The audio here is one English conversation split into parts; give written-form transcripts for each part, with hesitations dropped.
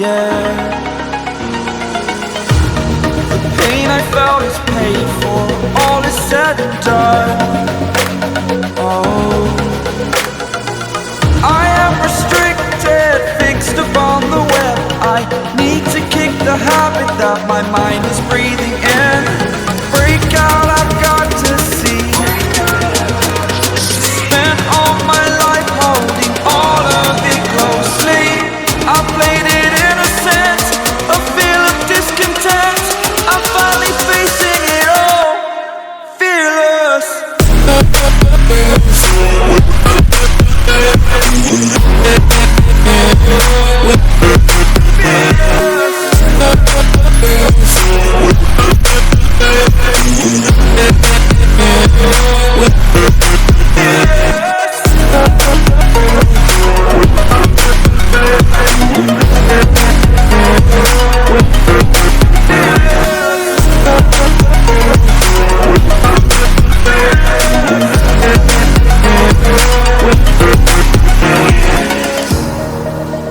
yeah. The pain I felt is paid for, all is said and done. Oh, I am restricted, fixed upon the web. I need to kick the habit that my mind is breathing in. Break out, I've got to see. Spent all my life holding all of it closely. I played it innocent, a feel of discontent. I'm finally facing it all, fearless.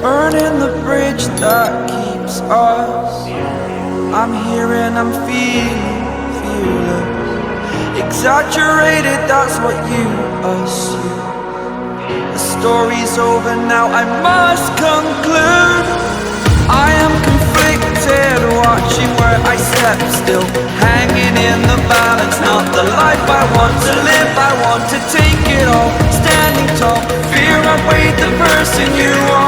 Burning the bridge that keeps us. I'm here and I'm feeling fearless. Exaggerated, that's what you assume. The story's over now, I must conclude. I am conflicted, watching where I step still, hanging in the balance. Not the life I want to live, I want to take it all. Standing tall, fear I've weighed the person you are.